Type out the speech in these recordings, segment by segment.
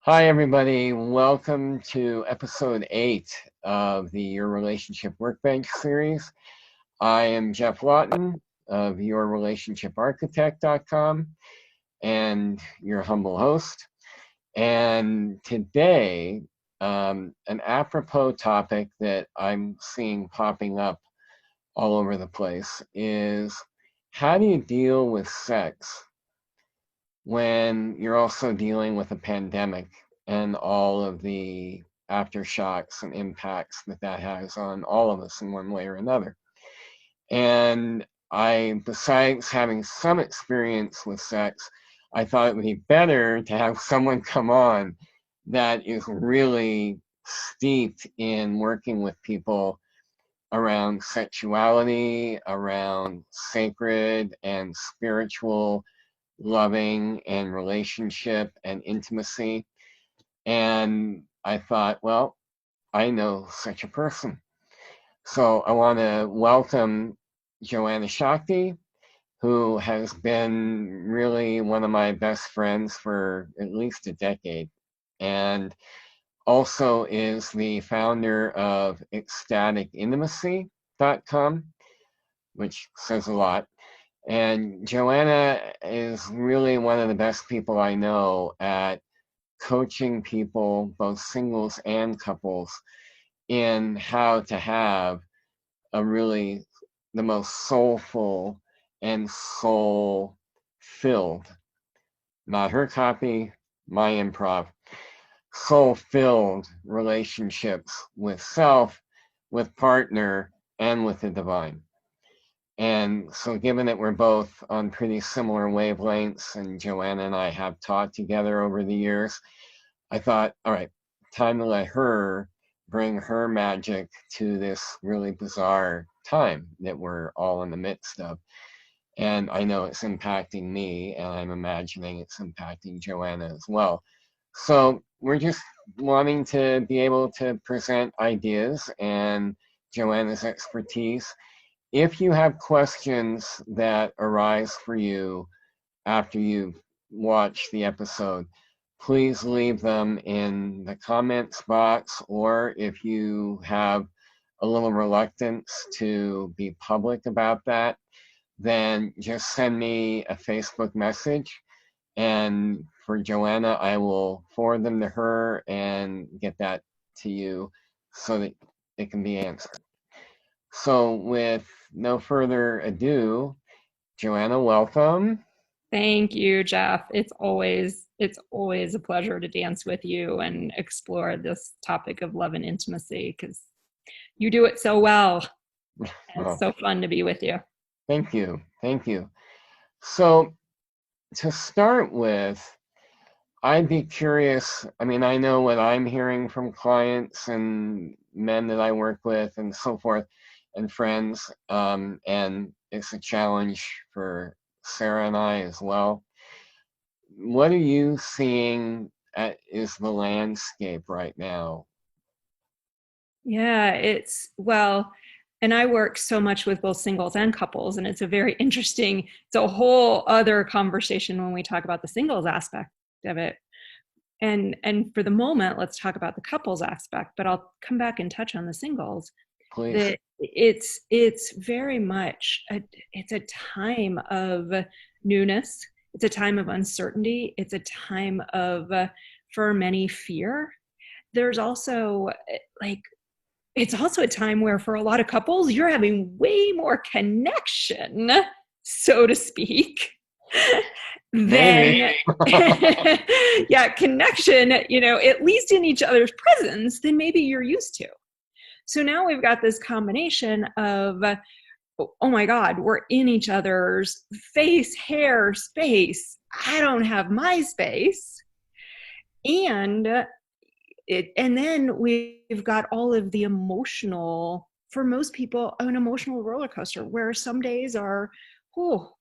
Hi, everybody. Welcome to episode 8 of the Your Relationship Workbench series. I am Geoff Laughton of yourrelationshiparchitect.com and your humble host. And today, an apropos topic that I'm seeing popping up all over the place is how do you deal with sex when you're also dealing with a pandemic and all of the aftershocks and impacts that that has on all of us in one way or another. And besides having some experience with sex, I thought it would be better to have someone come on that is really steeped in working with people around sexuality, around sacred and spiritual loving and relationship and intimacy. And I thought, well, I know such a person. So I want to welcome Joanna Shakti, who has been really one of my best friends for at least a decade, and also is the founder of ecstaticintimacy.com, which says a lot. And Joanna is really one of the best people I know at coaching people, both singles and couples, in how to have a really the most soulful and soul filled, not her copy, my improv, soul filled relationships with self, with partner, and with the divine. And so, given that we're both on pretty similar wavelengths, and Joanna and I have taught together over the years, I thought, all right, time to let her bring her magic to this really bizarre time that we're all in the midst of. And I know it's impacting me, and I'm imagining it's impacting Joanna as well. So, we're just wanting to be able to present ideas and Joanna's expertise. If you have questions that arise for you after you've watched the episode, please leave them in the comments box, or if you have a little reluctance to be public about that, then just send me a Facebook message. And for Joanna, I will forward them to her and get that to you so that it can be answered. So with no further ado, Joanna, welcome. Thank you, Geoff. It's always a pleasure to dance with you and explore this topic of love and intimacy because you do it so well. And it's Well, so fun to be with you. thank you. Thank you. So to start with, I'd be curious. I mean, I know what I'm hearing from clients and men that I work with and so forth and friends. And it's a challenge for Sarah and I as well. What are you seeing is the landscape right now? Yeah, and I work so much with both singles and couples, and it's a whole other conversation when we talk about the singles aspect of it. And for the moment, let's talk about the couples aspect, but I'll come back and touch on the singles. Please. That it's very much it's a time of newness. It's a time of uncertainty. It's a time of for many, fear. There's also like it's also a time where for a lot of couples you're having way more connection, so to speak, Maybe. than yeah, connection, at least in each other's presence, than maybe you're used to. So now we've got this combination of, oh my God, we're in each other's face, hair, space. I don't have my space. And then we've got all of the emotional, for most people, an emotional roller coaster where some days are, oh,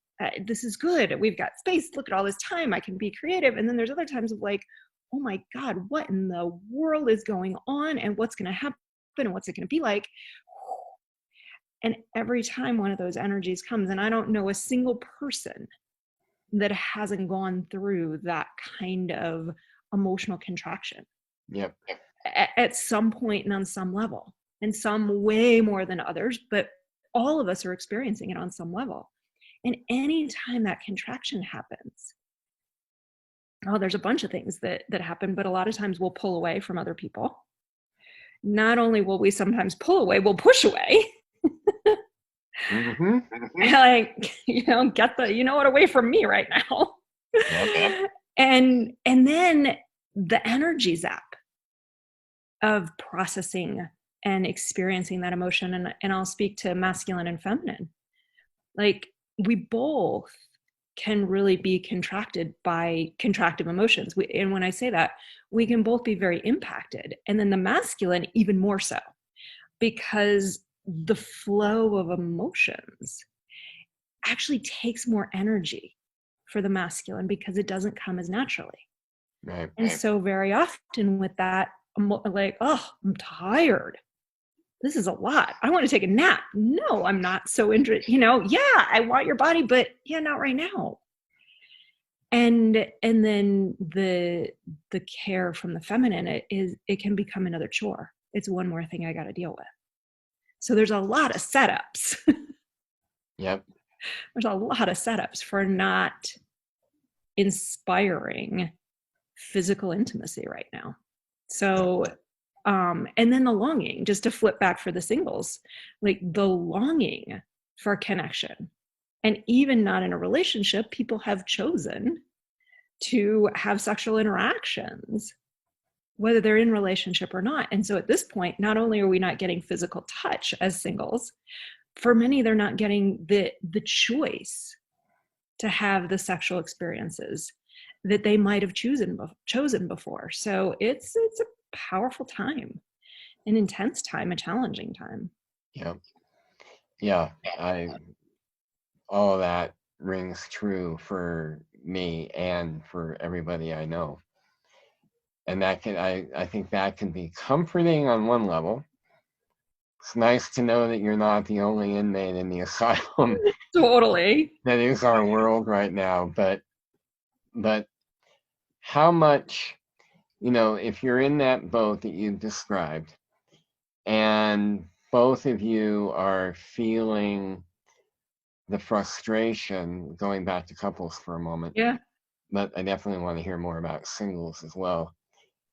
this is good. We've got space. Look at all this time. I can be creative. And then there's other times of like, oh my God, what in the world is going on and what's going to happen and what's it going to be like? And every time one of those energies comes, and I don't know a single person that hasn't gone through that kind of emotional contraction. Yep. At some point and on some level, and some way more than others, but all of us are experiencing it on some level. And anytime that contraction happens, there's a bunch of things that happen, but a lot of times we'll pull away from other people. Not only will we sometimes pull away, we'll push away. Mm-hmm. Like, get what, away from me right now. Yep. And then the energy zap of processing and experiencing that emotion. And I'll speak to masculine and feminine. Like, we both can really be contracted by contractive emotions. And when I say that, we can both be very impacted. And then the masculine, even more so, because the flow of emotions actually takes more energy for the masculine because it doesn't come as naturally. Right. And so very often with that, like, I'm tired. This is a lot. I want to take a nap. No, I'm not so interested. Yeah, I want your body, but yeah, not right now. And then the care from the feminine, it can become another chore. It's one more thing I got to deal with. So there's a lot of setups. Yep. There's a lot of setups for not inspiring physical intimacy right now. So, and then the longing, just to flip back for the singles, like the longing for connection. And even not in a relationship, people have chosen to have sexual interactions, whether they're in relationship or not. And so at this point, not only are we not getting physical touch as singles, for many, they're not getting the choice to have the sexual experiences that they might have chosen before. So it's a powerful time, an intense time, a challenging time. Yeah. All of that rings true for me and for everybody I know. And I think that can be comforting on one level. It's nice to know that you're not the only inmate in the asylum. Totally. That is our world right now. But how much, if you're in that boat that you described, and both of you are feeling the frustration, going back to couples for a moment. Yeah. But I definitely want to hear more about singles as well.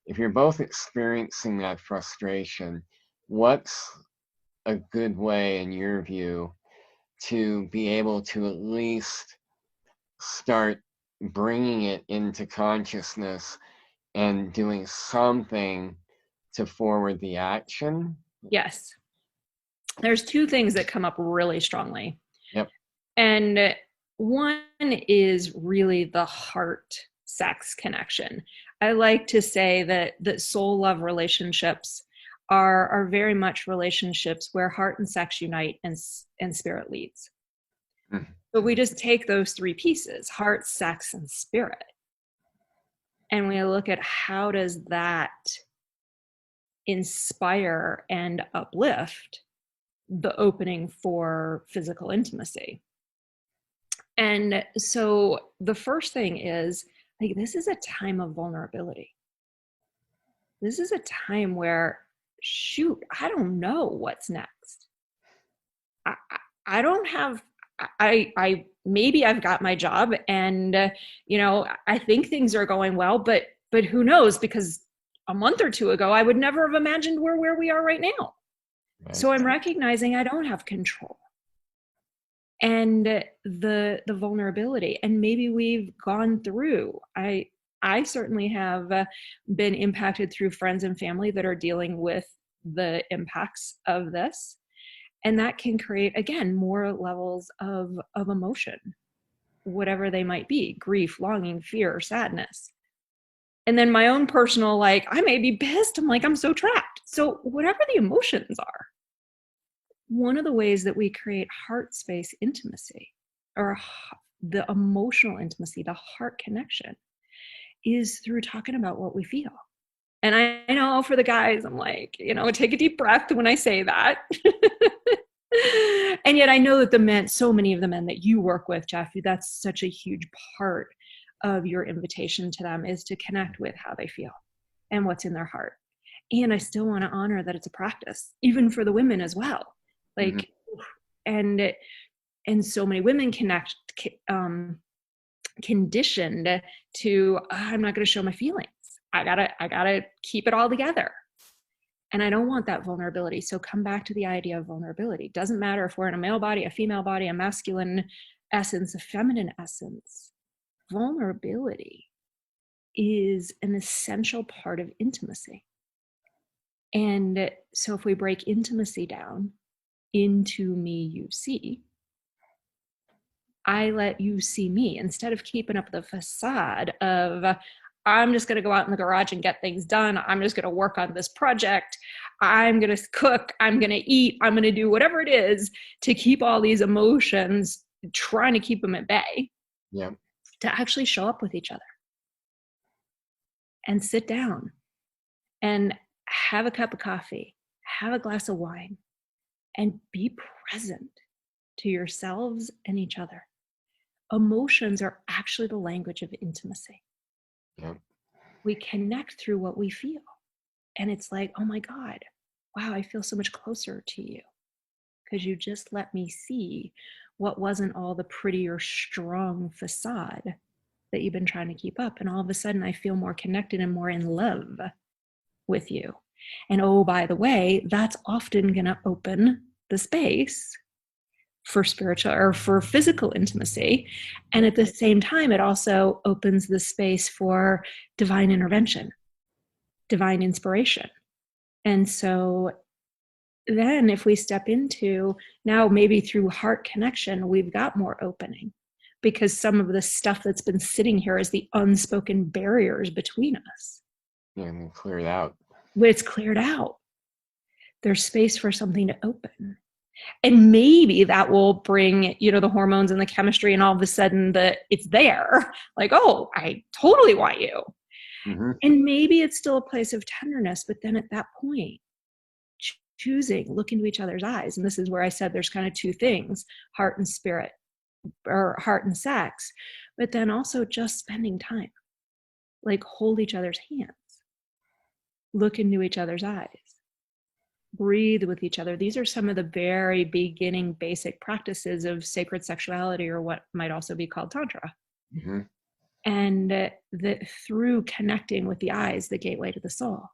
If you're both experiencing that frustration, what's a good way, in your view, to be able to at least start bringing it into consciousness and doing something to forward the action? Yes. There's two things that come up really strongly. Yep. And one is really the heart sex connection. I like to say that soul love relationships are very much relationships where heart and sex unite and spirit leads. Mm-hmm. But we just take those three pieces, heart, sex, and spirit, and we look at how does that inspire and uplift the opening for physical intimacy. And so the first thing is, like, this is a time of vulnerability. This is a time where, shoot, I don't know what's next. I don't have, I maybe I've got my job and, I think things are going well, but who knows? Because a month or two ago, I would never have imagined we're where we are right now. Right. So I'm recognizing I don't have control. And the vulnerability, and maybe we've gone through, I certainly have been impacted through friends and family that are dealing with the impacts of this. And that can create, again, more levels of emotion, whatever they might be, grief, longing, fear, sadness. And then my own personal, like, I may be pissed. I'm like, I'm so trapped. So whatever the emotions are, one of the ways that we create heart space intimacy, or the emotional intimacy, the heart connection, is through talking about what we feel. And I know for the guys, I'm like, take a deep breath when I say that. And yet I know that so many of the men that you work with, Geoff, that's such a huge part of your invitation to them is to connect with how they feel and what's in their heart. And I still want to honor that it's a practice, even for the women as well. Like, and so many women conditioned to, I'm not going to show my feelings. I gotta keep it all together. And I don't want that vulnerability. So come back to the idea of vulnerability. Doesn't matter if we're in a male body, a female body, a masculine essence, a feminine essence. Vulnerability is an essential part of intimacy. And so if we break intimacy down into me, you see, I let you see me instead of keeping up the facade of, I'm just going to go out in the garage and get things done. I'm just going to work on this project. I'm going to cook. I'm going to eat. I'm going to do whatever it is to keep all these emotions, trying to keep them at bay. Yeah. To actually show up with each other and sit down and have a cup of coffee, have a glass of wine, and be present to yourselves and each other. Emotions are actually the language of intimacy. Yeah. We connect through what we feel. And it's like, oh my God, wow, I feel so much closer to you because you just let me see what wasn't all the pretty or strong facade that you've been trying to keep up. And all of a sudden I feel more connected and more in love with you. And oh, by the way, that's often going to open the space for spiritual or for physical intimacy. And at the same time, it also opens the space for divine intervention, divine inspiration. And so then if we step into now, maybe through heart connection, we've got more opening because some of the stuff that's been sitting here is the unspoken barriers between us. Yeah, and clear it out. When it's cleared out, there's space for something to open. And maybe that will bring, the hormones and the chemistry, and all of a sudden it's there. Like, oh, I totally want you. Mm-hmm. And maybe it's still a place of tenderness, but then at that point, choosing, look into each other's eyes. And this is where I said there's kind of two things, heart and spirit, or heart and sex, but then also just spending time, like hold each other's hands, look into each other's eyes, breathe with each other. These are some of the very beginning basic practices of sacred sexuality, or what might also be called Tantra. Mm-hmm. And that through connecting with the eyes, the gateway to the soul,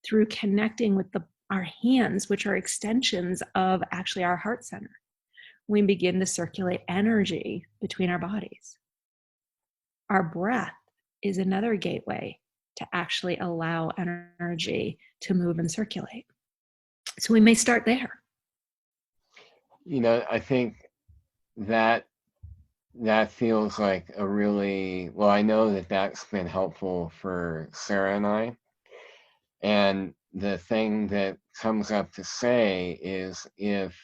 through connecting with our hands, which are extensions of actually our heart center, we begin to circulate energy between our bodies. Our breath is another gateway to actually allow energy to move and circulate. So we may start there. I think that feels like a really, well, I know that's been helpful for Sarah and I. And the thing that comes up to say is, if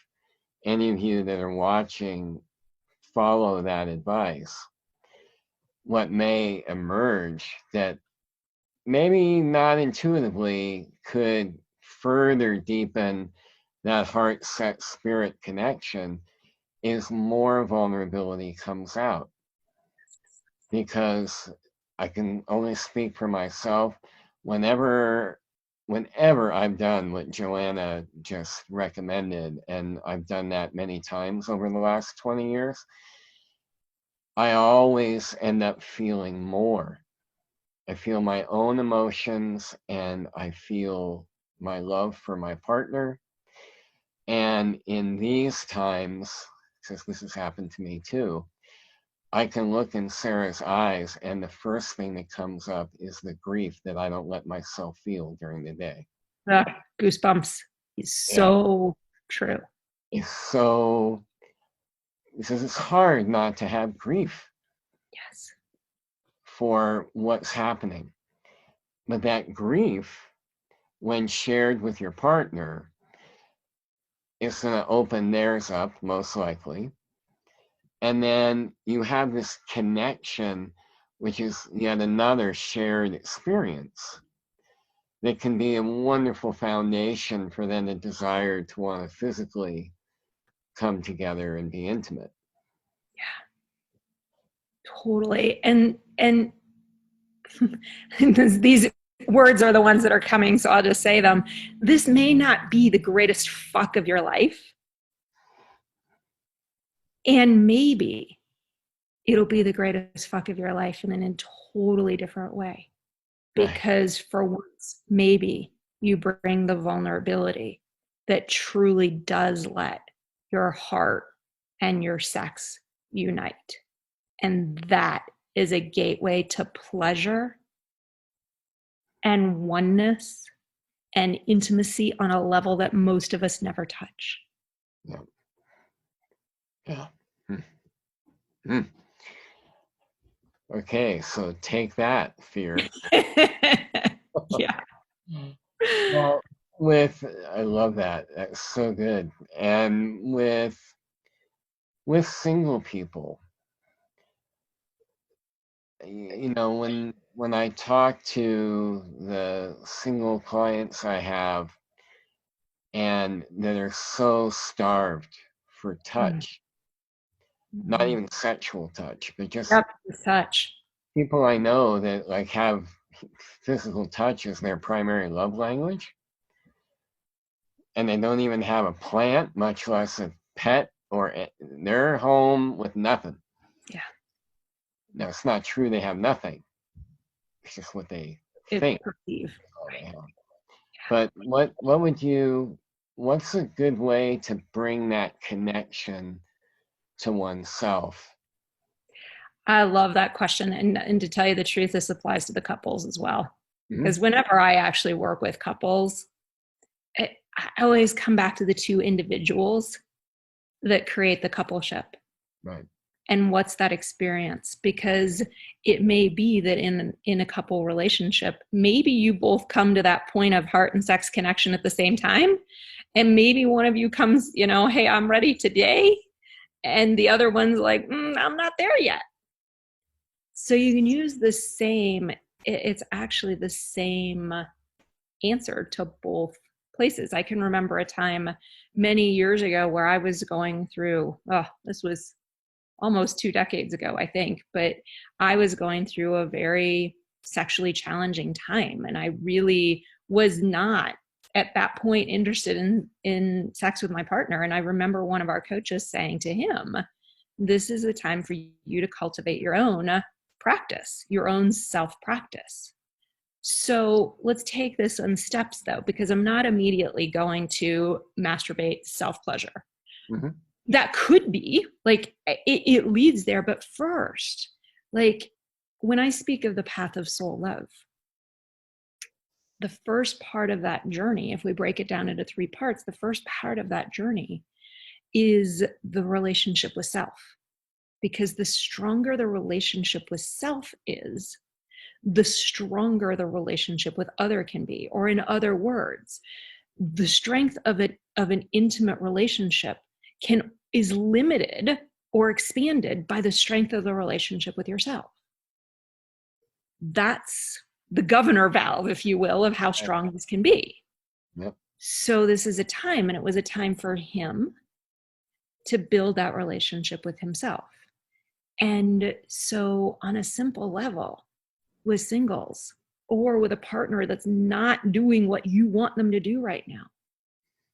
any of you that are watching follow that advice, what may emerge that maybe not intuitively could further deepen that heart set spirit connection is more vulnerability comes out. Because I can only speak for myself, whenever I've done what Joanna just recommended, and I've done that many times over the last 20 years, I always end up feeling more. I feel my own emotions, and I feel my love for my partner. And in these times, because this has happened to me too, I can look in Sarah's eyes, and the first thing that comes up is the grief that I don't let myself feel during the day. Goosebumps. It's so true. It's so, because it's hard not to have grief. Yes. For what's happening. But that grief, when shared with your partner, is going to open theirs up, most likely. And then you have this connection, which is yet another shared experience that can be a wonderful foundation for then the desire to want to physically come together and be intimate. Yeah, totally. And And these words are the ones that are coming, so I'll just say them. This may not be the greatest fuck of your life. And maybe it'll be the greatest fuck of your life in a totally different way. Because for once, maybe you bring the vulnerability that truly does let your heart and your sex unite. And that is a gateway to pleasure and oneness and intimacy on a level that most of us never touch. Yeah. Yeah. Mm. Okay, so take that, fear. Yeah. Well, I love that. That's so good. And with single people, you know, when I talk to the single clients I have and that are so starved for touch, not even sexual touch, but just touch. People I know that like have physical touch as their primary love language, and they don't even have a plant, much less a pet, or they're home with nothing. Yeah. Now, it's not true they have nothing. It's just what they think. Perceive. Right. But what's a good way to bring that connection to oneself? I love that question. And to tell you the truth, this applies to the couples as well. Because whenever I actually work with couples, I always come back to the two individuals that create the coupleship. Right. And what's that experience? Because it may be that in a couple relationship, maybe you both come to that point of heart and sex connection at the same time. And maybe one of you comes, you know, hey, I'm ready today. And the other one's like, I'm not there yet. So you can use the same, it's actually the same answer to both places. I can remember a time many years ago where I was going through, this was almost 2 decades ago, I think, but I was going through a very sexually challenging time. And I really was not at that point interested in sex with my partner. And I remember one of our coaches saying to him, this is a time for you to cultivate your own practice, your own self-practice. So let's take this in steps though, because I'm not immediately going to masturbate self-pleasure. That could be like, it leads there. But first, like when I speak of the path of soul love, the first part of that journey, if we break it down into 3 parts, the first part of that journey is the relationship with self. Because the stronger the relationship with self is, the stronger the relationship with other can be. Or in other words, the strength of an intimate relationship is limited or expanded by the strength of the relationship with yourself. That's the governor valve, if you will, of how strong this can be. Yep. So this is a time, and it was a time for him to build that relationship with himself. And so on a simple level, with singles or with a partner that's not doing what you want them to do right now,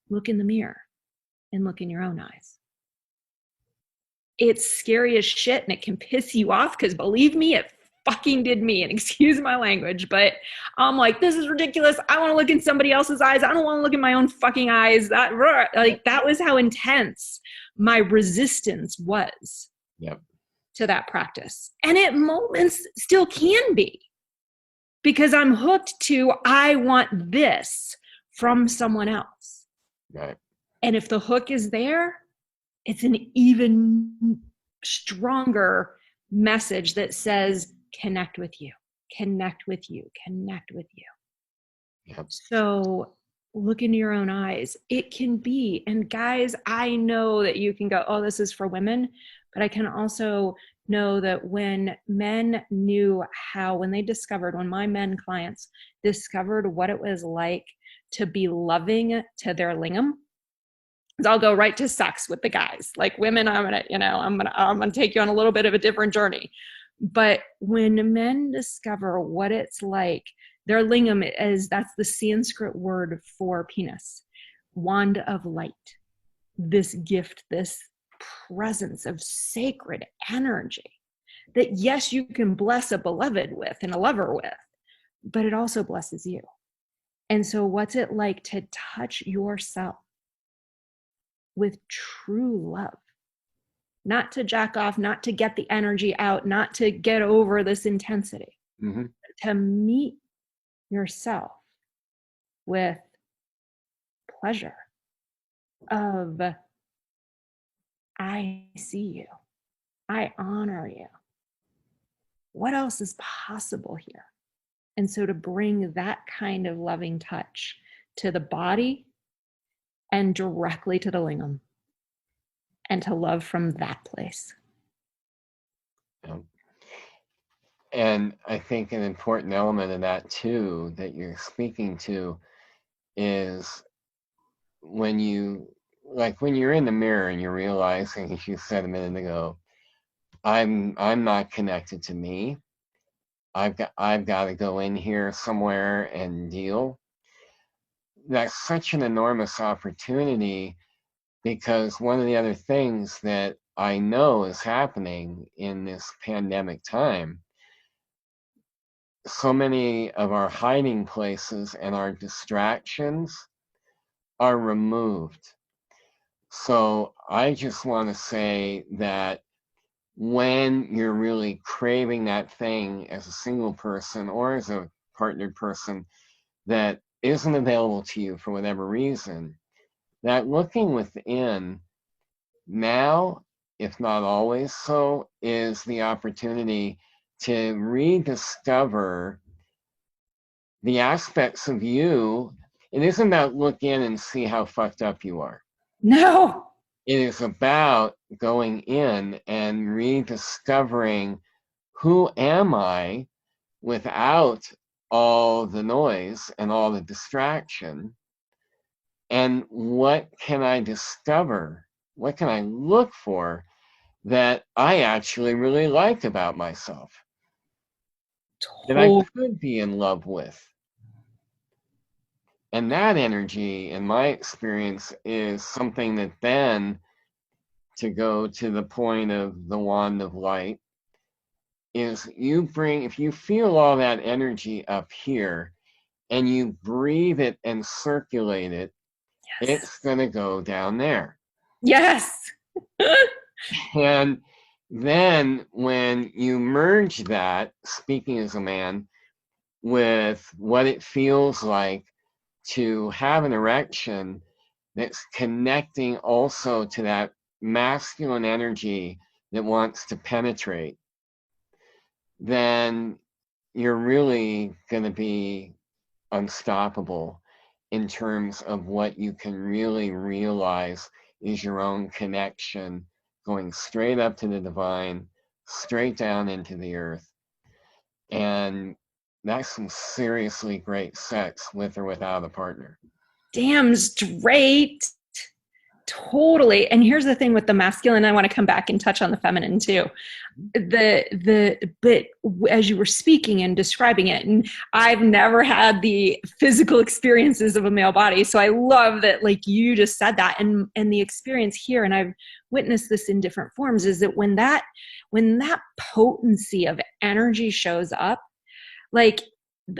look in the mirror and look in your own eyes. It's scary as shit and it can piss you off, because believe me, it fucking did me, and excuse my language, but I'm like, this is ridiculous. I want to look in somebody else's eyes. I don't want to look in my own fucking eyes. That was how intense my resistance was. Yep. To that practice. And at moments still can be, because I'm hooked to, I want this from someone else. Right. And if the hook is there, it's an even stronger message that says, connect with you, connect with you, connect with you. Yep. So look into your own eyes. It can be, and guys, I know that you can go, oh, this is for women. But I can also know that when men knew how, when my men clients discovered what it was like to be loving to their lingam, I'll go right to sex with the guys. Like women, I'm gonna take you on a little bit of a different journey. But when men discover what it's like, their lingam is, that's the Sanskrit word for penis, wand of light, this gift, this presence of sacred energy that, yes, you can bless a beloved with and a lover with, but it also blesses you. And so what's it like to touch yourself with true love? Not to jack off, not to get the energy out, not to get over this intensity, to meet yourself with pleasure of, I see you, I honor you. What else is possible here? And so to bring that kind of loving touch to the body and directly to the lingam, and to love from that place. Yeah. And I think an important element of that too, that you're speaking to, is when you're in the mirror and you're realizing, as you said a minute ago, I'm not connected to me. I've got to go in here somewhere and deal. That's such an enormous opportunity, because one of the other things that I know is happening in this pandemic time, so many of our hiding places and our distractions are removed. So I just want to say that when you're really craving that thing as a single person or as a partnered person that isn't available to you for whatever reason, that looking within now, if not always so, is the opportunity to rediscover the aspects of you. It isn't about look in and see how fucked up you are. No. It is about going in and rediscovering, who am I without all the noise and all the distraction, and what can I discover? What can I look for that I actually really like about myself, that I could be in love with? And that energy, in my experience, is something that then, to go to the point of the wand of light, is if you feel all that energy up here and you breathe it and circulate it, Yes. it's going to go down there. Yes. And then when you merge that, speaking as a man, with what it feels like to have an erection that's connecting also to that masculine energy that wants to penetrate, then you're really going to be unstoppable in terms of what you can really realize is your own connection, going straight up to the divine, straight down into the earth. And that's some seriously great sex, with or without a partner. Damn straight. Totally. And here's the thing with the masculine, I want to come back and touch on the feminine too. But as you were speaking and describing it, and I've never had the physical experiences of a male body, so I love that, like, you just said that, and the experience here, and I've witnessed this in different forms, is that when that potency of energy shows up, like,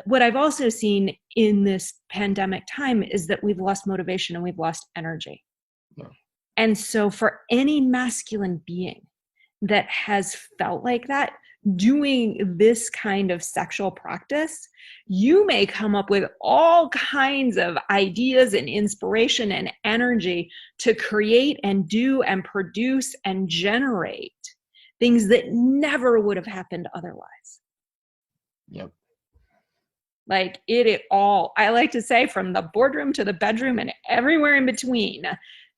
what I've also seen in this pandemic time is that we've lost motivation and we've lost energy. Yeah. And so for any masculine being that has felt like that, doing this kind of sexual practice, you may come up with all kinds of ideas and inspiration and energy to create and do and produce and generate things that never would have happened otherwise. Yep. Like it all, I like to say, from the boardroom to the bedroom and everywhere in between,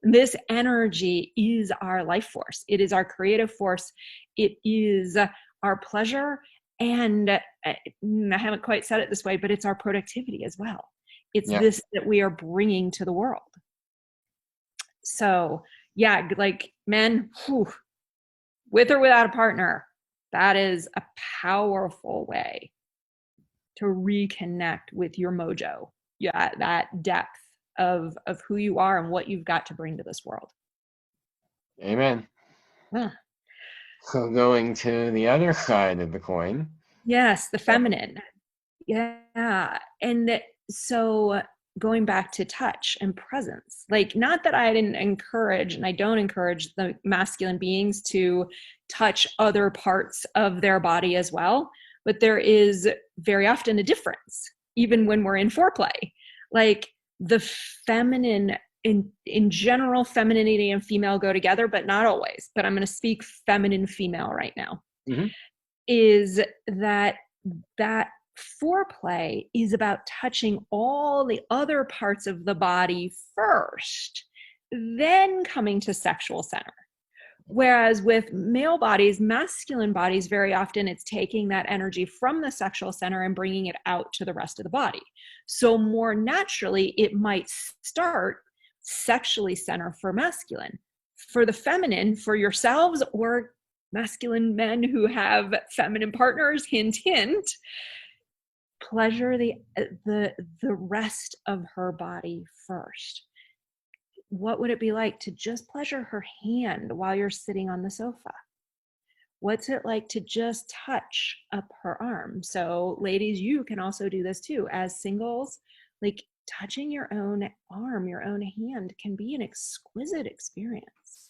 this energy is our life force. It is our creative force. It is our pleasure. And I haven't quite said it this way, but it's our productivity as well. It's this that we are bringing to the world. So yeah, like men, with or without a partner, That is a powerful way to reconnect with your mojo. Yeah, that depth of who you are and what you've got to bring to this world. Amen. Yeah. So going to the other side of the coin. Yes, the feminine. Yeah. And so going back to touch and presence, like, not that I didn't encourage and I don't encourage the masculine beings to touch other parts of their body as well, but there is very often a difference, even when we're in foreplay. Like, the feminine, in general, femininity and female go together, but not always. But I'm going to speak feminine female right now. Mm-hmm. Is that foreplay is about touching all the other parts of the body first, then coming to sexual center. Whereas with male bodies, masculine bodies, very often it's taking that energy from the sexual center and bringing it out to the rest of the body. So more naturally, it might start sexually center for masculine. For the feminine, for yourselves or masculine men who have feminine partners, hint, hint, pleasure the rest of her body first. What would it be like to just pleasure her hand while you're sitting on the sofa? What's it like to just touch up her arm? So ladies, you can also do this too. As singles, like, touching your own arm, your own hand can be an exquisite experience.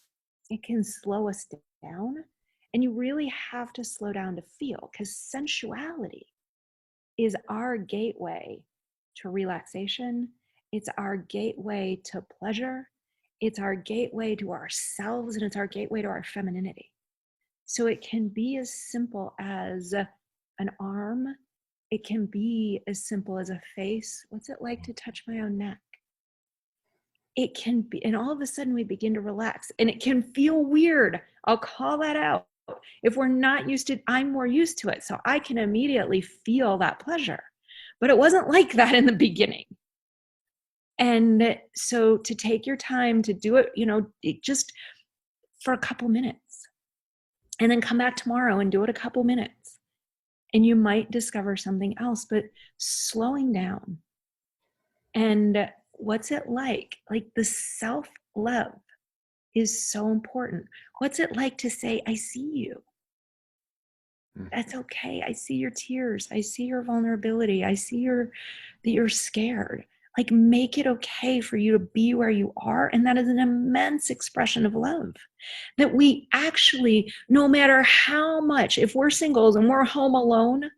It can slow us down. And you really have to slow down to feel, because sensuality is our gateway to relaxation. It's our gateway to pleasure. It's our gateway to ourselves, and it's our gateway to our femininity. So it can be as simple as an arm. It can be as simple as a face. What's it like to touch my own neck? It can be, and all of a sudden we begin to relax, and it can feel weird. I'll call that out. If we're not used to, I'm more used to it, so I can immediately feel that pleasure. But it wasn't like that in the beginning. And so to take your time to do it, just for a couple minutes, and then come back tomorrow and do it a couple minutes, and you might discover something else. But slowing down, and what's it like? Like, the self-love is so important. What's it like to say, I see you? That's okay. I see your tears. I see your vulnerability. I see that you're scared. Like, make it okay for you to be where you are. And that is an immense expression of love. That we actually, no matter how much, if we're singles and we're home alone,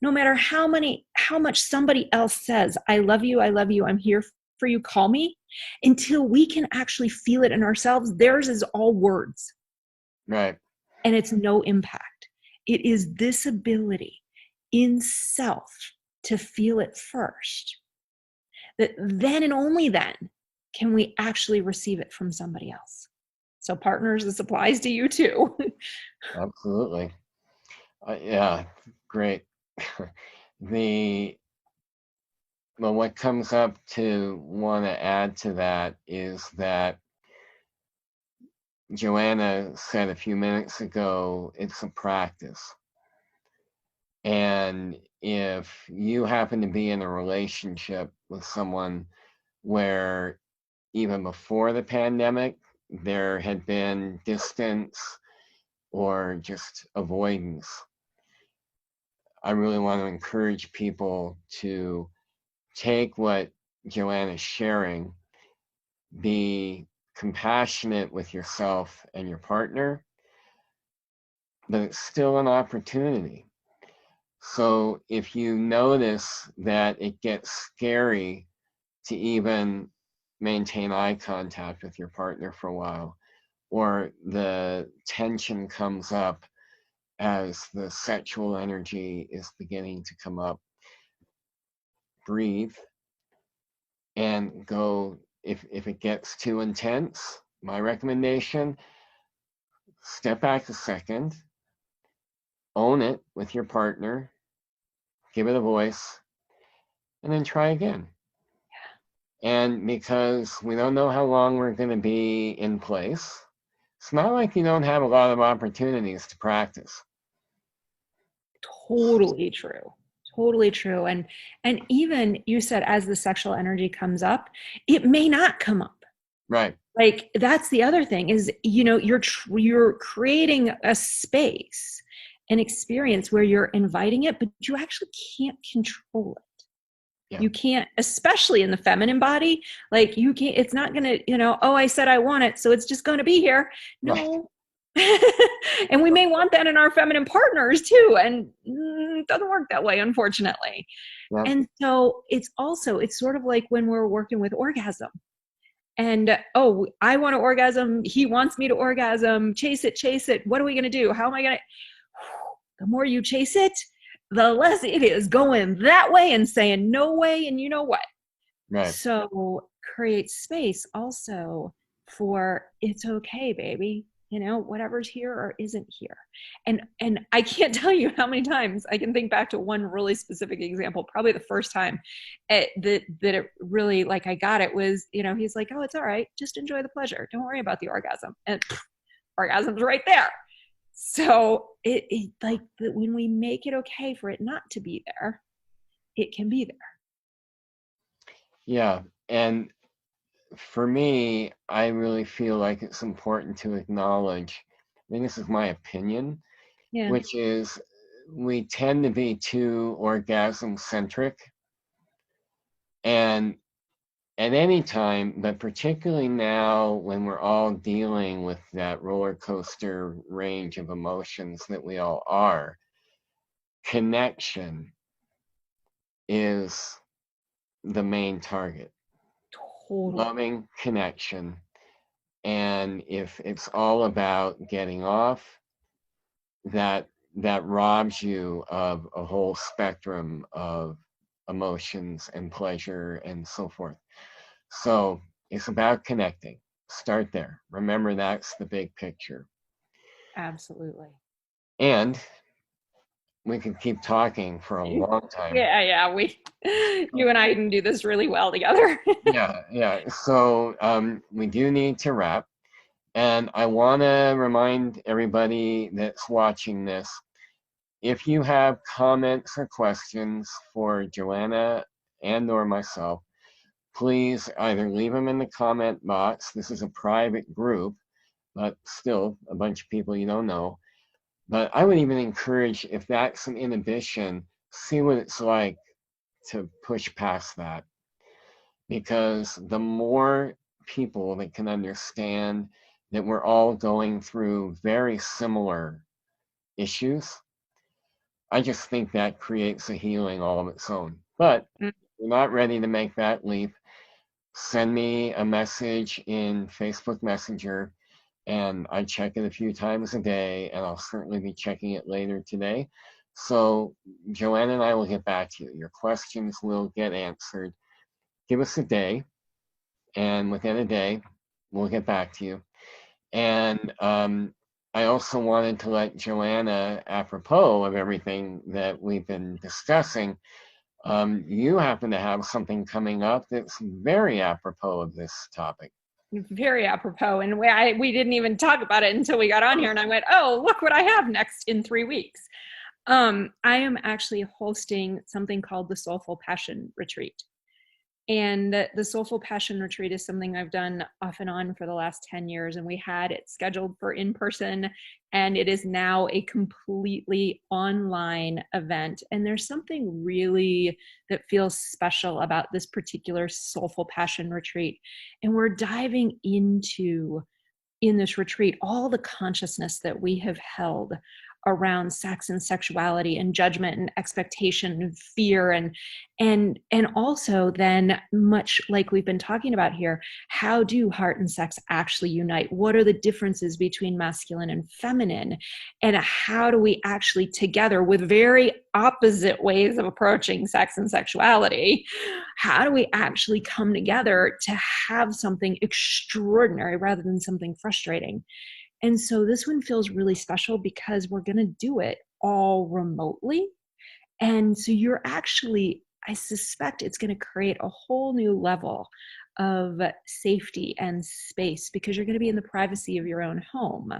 no matter how much somebody else says, I love you, I'm here for you, call me, until we can actually feel it in ourselves, theirs is all words. Right. And it's no impact. It is this ability in self to feel it first, that then and only then can we actually receive it from somebody else. So partners, this applies to you too. Absolutely. Yeah, great. What comes up to want to add to that is that Joanna said a few minutes ago, it's a practice. And if you happen to be in a relationship with someone where even before the pandemic, there had been distance or just avoidance, I really want to encourage people to take what Joanna's sharing, be compassionate with yourself and your partner, but it's still an opportunity. So if you notice that it gets scary to even maintain eye contact with your partner for a while, or the tension comes up as the sexual energy is beginning to come up, breathe and go. If it gets too intense, my recommendation, step back a second, own it with your partner, give it a voice, and then try again. And because we don't know how long we're going to be in place, it's not like you don't have a lot of opportunities to practice. totally true. Totally true. And even you said as the sexual energy comes up, it may not come up. Right. Like that's the other thing is, you're creating a space, an experience where you're inviting it, but you actually can't control it. Yeah. You can't, especially in the feminine body, like you can't, it's not going to, oh, I said I want it, so it's just going to be here. No. And we may want that in our feminine partners too. And it doesn't work that way, unfortunately. Yeah. And so it's sort of like when we're working with orgasm. And, I want to orgasm. He wants me to orgasm. Chase it, chase it. What are we going to do? How am I going to? The more you chase it, the less it is going that way and saying no way and you know what. Right. So create space also for it's okay, baby. Whatever's here or isn't here. And I can't tell you how many times I can think back to one really specific example. Probably the first time that it really, like, I got it was, he's like, oh, it's all right. Just enjoy the pleasure. Don't worry about the orgasm. And orgasm's right there. So it like when we make it okay for it not to be there, it can be there. Yeah. And for me, I really feel like it's important to acknowledge, I mean, this is my opinion, Yeah. which is we tend to be too orgasm centric. And at any time, but particularly now when we're all dealing with that roller coaster range of emotions that we all are, connection is the main target. Totally. Loving connection. And if it's all about getting off, that robs you of a whole spectrum of emotions and pleasure and so forth. So it's about connecting. Start there. Remember, that's the big picture. Absolutely. And we could keep talking for a long time. Yeah. You and I can do this really well together. Yeah. So we do need to wrap. And I want to remind everybody that's watching this, if you have comments or questions for Joanna and or myself, please either leave them in the comment box. This is a private group, but still a bunch of people you don't know. But I would even encourage, if that's an inhibition, see what it's like to push past that. Because the more people that can understand that we're all going through very similar issues, I just think that creates a healing all of its own. But if you're not ready to make that leap, send me a message in Facebook Messenger, and I check it a few times a day, and I'll certainly be checking it later today. So Joanna and I will get back to you. Your questions will get answered. Give us a day, and within a day, we'll get back to you. And I also wanted to let Joanna, apropos of everything that we've been discussing, you happen to have something coming up that's very apropos of this topic. Very apropos. And we didn't even talk about it until we got on here. And I went, oh, look what I have next in 3 weeks. I am actually hosting something called the Soulful Passion Retreat. And the Soulful Passion Retreat is something I've done off and on for the last 10 years. And we had it scheduled for in-person, and it is now a completely online event. And there's something really that feels special about this particular Soulful Passion Retreat. And we're diving into, in this retreat, all the consciousness that we have held around sex and sexuality and judgment and expectation and fear and also then, much like we've been talking about here, how do heart and sex actually unite? What are the differences between masculine and feminine? And how do we actually together, with very opposite ways of approaching sex and sexuality, how do we actually come together to have something extraordinary rather than something frustrating? And so this one feels really special because we're going to do it all remotely. And so you're actually, I suspect it's going to create a whole new level of safety and space because you're going to be in the privacy of your own home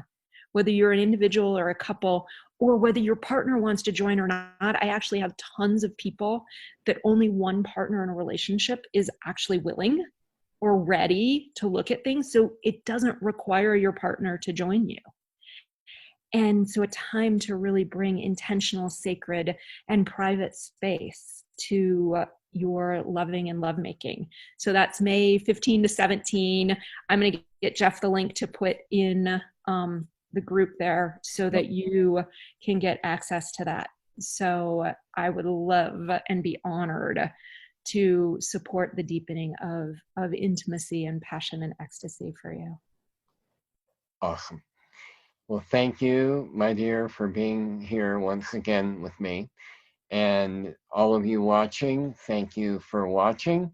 whether you're an individual or a couple, or whether your partner wants to join or not. I actually have tons of people that only one partner in a relationship is actually willing or ready to look at things. So it doesn't require your partner to join you. And so a time to really bring intentional, sacred, and private space to your loving and lovemaking. So that's May 15 to 17. I'm going to get Geoff the link to put in the group there so that you can get access to that. So I would love and be honored to support the deepening of intimacy and passion and ecstasy for you. Awesome. Well, thank you, my dear, for being here once again with me. And all of you watching, thank you for watching.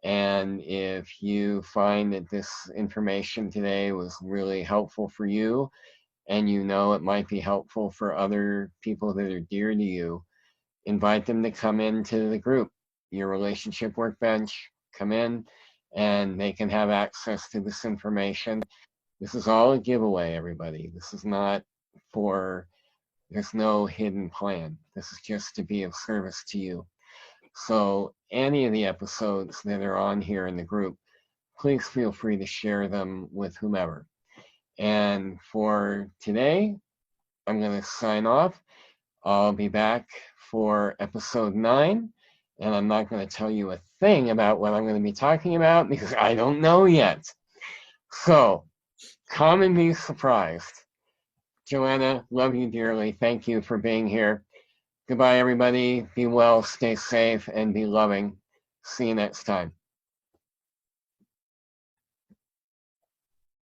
And if you find that this information today was really helpful for you, and you know it might be helpful for other people that are dear to you, invite them to come into the group, your relationship workbench. Come in and they can have access to this information. This is all a giveaway, everybody. This is not for, there's no hidden plan. This is just to be of service to you. So any of the episodes that are on here in the group, please feel free to share them with whomever. And for today, I'm going to sign off. I'll be back for episode 9, and I'm not going to tell you a thing about what I'm going to be talking about because I don't know yet. So come and be surprised. Joanna, love you dearly. Thank you for being here. Goodbye, everybody. Be well, stay safe, and be loving. See you next time.